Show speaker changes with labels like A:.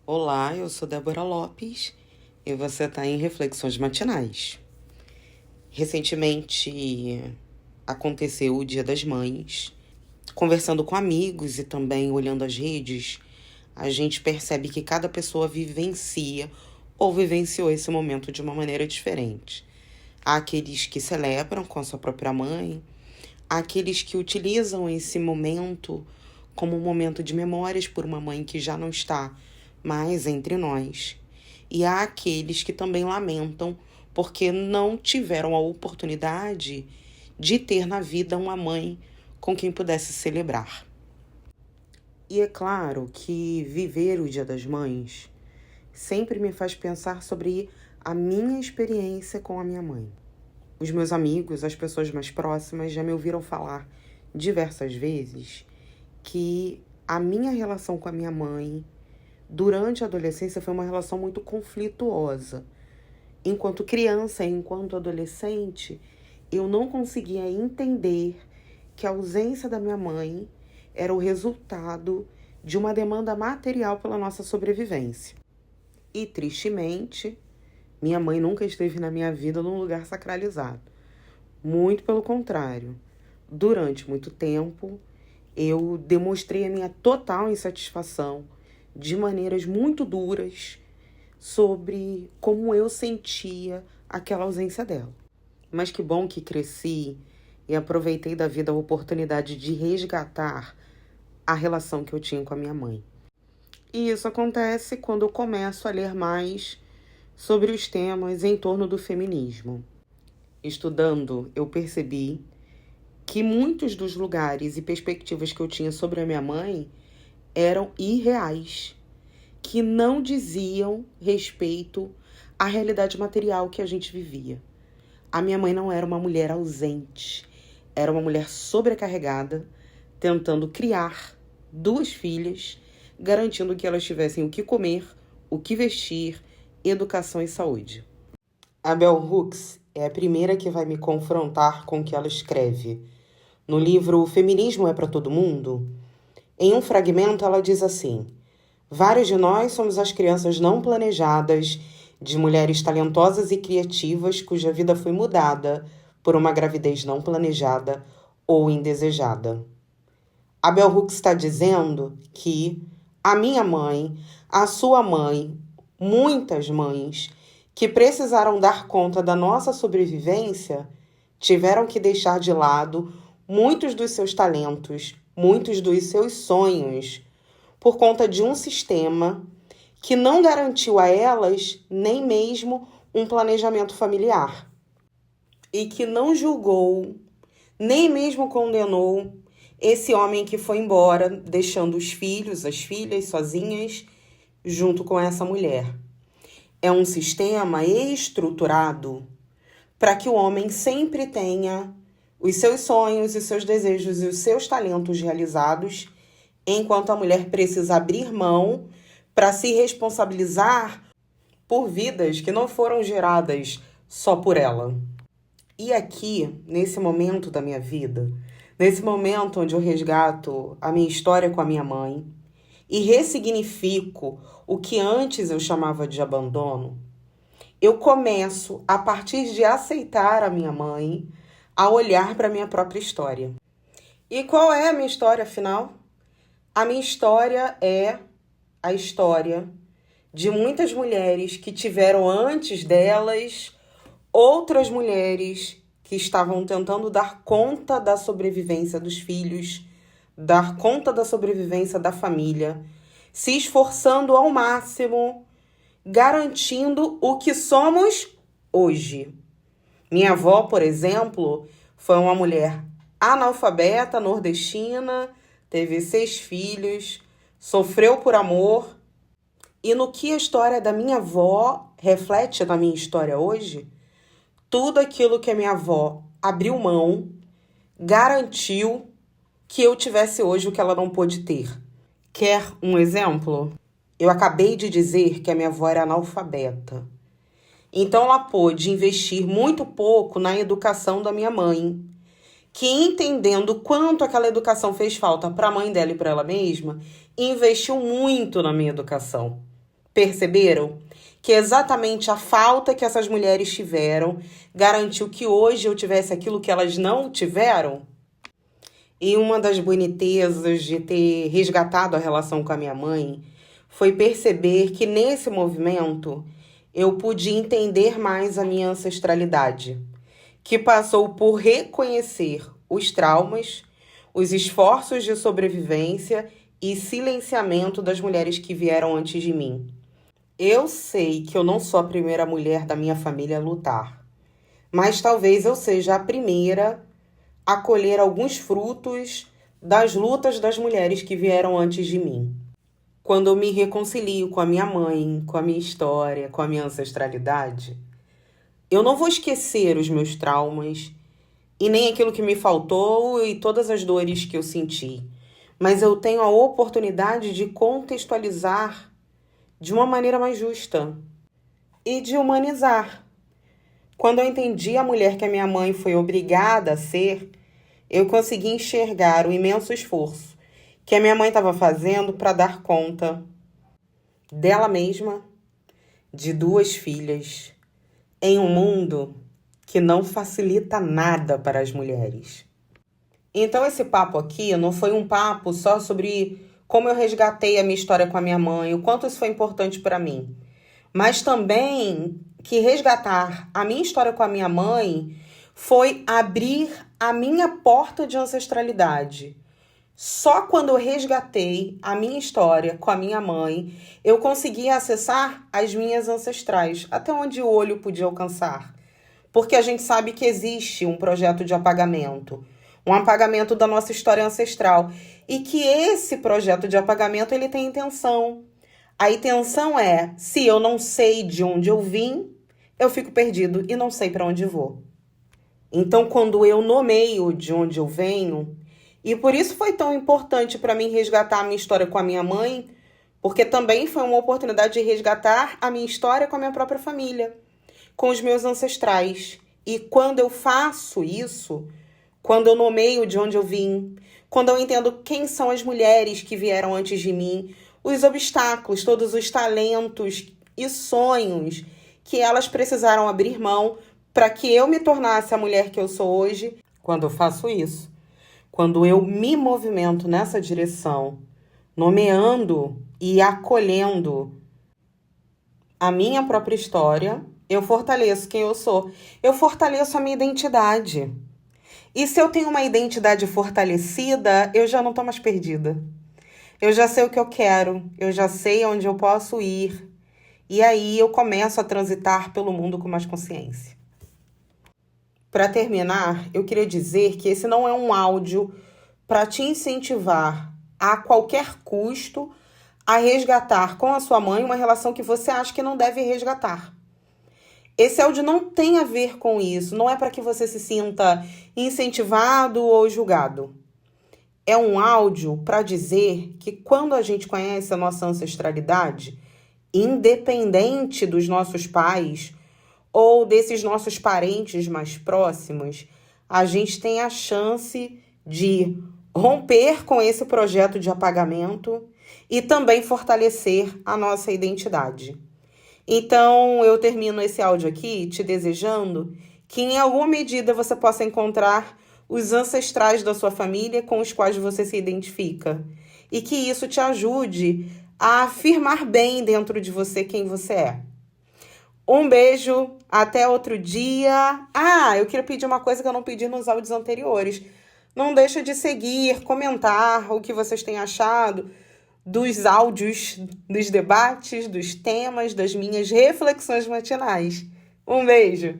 A: Olá, eu sou Débora Lopes e você está em Reflexões Matinais. Recentemente aconteceu o Dia das Mães. Conversando com amigos e também olhando as redes, a gente percebe que cada pessoa vivencia ou vivenciou esse momento de uma maneira diferente. Há aqueles que celebram com a sua própria mãe, há aqueles que utilizam esse momento como um momento de memórias por uma mãe que já não está mais entre nós. E há aqueles que também lamentam porque não tiveram a oportunidade de ter na vida uma mãe com quem pudesse celebrar. E é claro que viver o Dia das Mães sempre me faz pensar sobre a minha experiência com a minha mãe. Os meus amigos, as pessoas mais próximas já me ouviram falar diversas vezes que a minha relação com a minha mãe durante a adolescência foi uma relação muito conflituosa. Enquanto criança, enquanto adolescente, eu não conseguia entender que a ausência da minha mãe era o resultado de uma demanda material pela nossa sobrevivência. E, tristemente, minha mãe nunca esteve na minha vida num lugar sacralizado. Muito pelo contrário. Durante muito tempo, eu demonstrei a minha total insatisfação de maneiras muito duras sobre como eu sentia aquela ausência dela. Mas que bom que cresci e aproveitei da vida a oportunidade de resgatar a relação que eu tinha com a minha mãe. E isso acontece quando eu começo a ler mais sobre os temas em torno do feminismo. Estudando, eu percebi que muitos dos lugares e perspectivas que eu tinha sobre a minha mãe eram irreais, que não diziam respeito à realidade material que a gente vivia. A minha mãe não era uma mulher ausente, era uma mulher sobrecarregada, tentando criar 2 filhas, garantindo que elas tivessem o que comer, o que vestir, educação e saúde. A Bell Hooks é a primeira que vai me confrontar com o que ela escreve. No livro O Feminismo é para Todo Mundo, em um fragmento ela diz assim: vários de nós somos as crianças não planejadas de mulheres talentosas e criativas cuja vida foi mudada por uma gravidez não planejada ou indesejada. A Bell Hooks está dizendo que a minha mãe, a sua mãe, muitas mães que precisaram dar conta da nossa sobrevivência tiveram que deixar de lado muitos dos seus talentos, muitos dos seus sonhos, por conta de um sistema que não garantiu a elas nem mesmo um planejamento familiar e que não julgou, nem mesmo condenou esse homem que foi embora, deixando os filhos, as filhas sozinhas, junto com essa mulher. É um sistema estruturado para que o homem sempre tenha os seus sonhos, os seus desejos e os seus talentos realizados, enquanto a mulher precisa abrir mão para se responsabilizar por vidas que não foram geradas só por ela. E aqui, nesse momento da minha vida, nesse momento onde eu resgato a minha história com a minha mãe e ressignifico o que antes eu chamava de abandono, eu começo, a partir de aceitar a minha mãe, a olhar para a minha própria história. E qual é a minha história, afinal? A minha história é a história de muitas mulheres que tiveram antes delas outras mulheres que estavam tentando dar conta da sobrevivência dos filhos, dar conta da sobrevivência da família, se esforçando ao máximo, garantindo o que somos hoje. Minha avó, por exemplo, foi uma mulher analfabeta, nordestina, teve 6 filhos, sofreu por amor. E no que a história da minha avó reflete na minha história hoje, tudo aquilo que a minha avó abriu mão, garantiu que eu tivesse hoje o que ela não pôde ter. Quer um exemplo? Eu acabei de dizer que a minha avó era analfabeta. Então ela pôde investir muito pouco na educação da minha mãe, que, entendendo quanto aquela educação fez falta para a mãe dela e para ela mesma, investiu muito na minha educação. Perceberam? Que exatamente a falta que essas mulheres tiveram garantiu que hoje eu tivesse aquilo que elas não tiveram? E uma das bonitezas de ter resgatado a relação com a minha mãe foi perceber que nesse movimento eu pude entender mais a minha ancestralidade, que passou por reconhecer os traumas, os esforços de sobrevivência e silenciamento das mulheres que vieram antes de mim. Eu sei que eu não sou a primeira mulher da minha família a lutar, mas talvez eu seja a primeira a colher alguns frutos das lutas das mulheres que vieram antes de mim. Quando eu me reconcilio com a minha mãe, com a minha história, com a minha ancestralidade, eu não vou esquecer os meus traumas e nem aquilo que me faltou e todas as dores que eu senti, mas eu tenho a oportunidade de contextualizar de uma maneira mais justa e de humanizar. Quando eu entendi a mulher que a minha mãe foi obrigada a ser, eu consegui enxergar o imenso esforço que a minha mãe estava fazendo para dar conta dela mesma, de 2 filhas, em um mundo que não facilita nada para as mulheres. Então esse papo aqui não foi um papo só sobre como eu resgatei a minha história com a minha mãe, o quanto isso foi importante para mim, mas também que resgatar a minha história com a minha mãe foi abrir a minha porta de ancestralidade. Só quando eu resgatei a minha história com a minha mãe, eu consegui acessar as minhas ancestrais, até onde o olho podia alcançar. Porque a gente sabe que existe um projeto de apagamento, um apagamento da nossa história ancestral, e que esse projeto de apagamento ele tem intenção. A intenção é, se eu não sei de onde eu vim, eu fico perdido e não sei para onde vou. Então, quando eu nomeio de onde eu venho, e por isso foi tão importante para mim resgatar a minha história com a minha mãe, porque também foi uma oportunidade de resgatar a minha história com a minha própria família, com os meus ancestrais. E quando eu faço isso, quando eu nomeio de onde eu vim, quando eu entendo quem são as mulheres que vieram antes de mim, os obstáculos, todos os talentos e sonhos que elas precisaram abrir mão para que eu me tornasse a mulher que eu sou hoje, quando eu faço isso, quando eu me movimento nessa direção, nomeando e acolhendo a minha própria história, eu fortaleço quem eu sou. Eu fortaleço a minha identidade. E se eu tenho uma identidade fortalecida, eu já não estou mais perdida. Eu já sei o que eu quero, eu já sei onde eu posso ir. E aí eu começo a transitar pelo mundo com mais consciência. Para terminar, eu queria dizer que esse não é um áudio para te incentivar a qualquer custo a resgatar com a sua mãe uma relação que você acha que não deve resgatar. Esse áudio não tem a ver com isso, não é para que você se sinta incentivado ou julgado. É um áudio para dizer que quando a gente conhece a nossa ancestralidade, independente dos nossos pais ou desses nossos parentes mais próximos, a gente tem a chance de romper com esse projeto de apagamento e também fortalecer a nossa identidade. Então, eu termino esse áudio aqui te desejando que em alguma medida você possa encontrar os ancestrais da sua família com os quais você se identifica e que isso te ajude a afirmar bem dentro de você quem você é. Um beijo, até outro dia. Eu queria pedir uma coisa que eu não pedi nos áudios anteriores. Não deixa de seguir, comentar o que vocês têm achado dos áudios, dos debates, dos temas, das minhas reflexões matinais. Um beijo!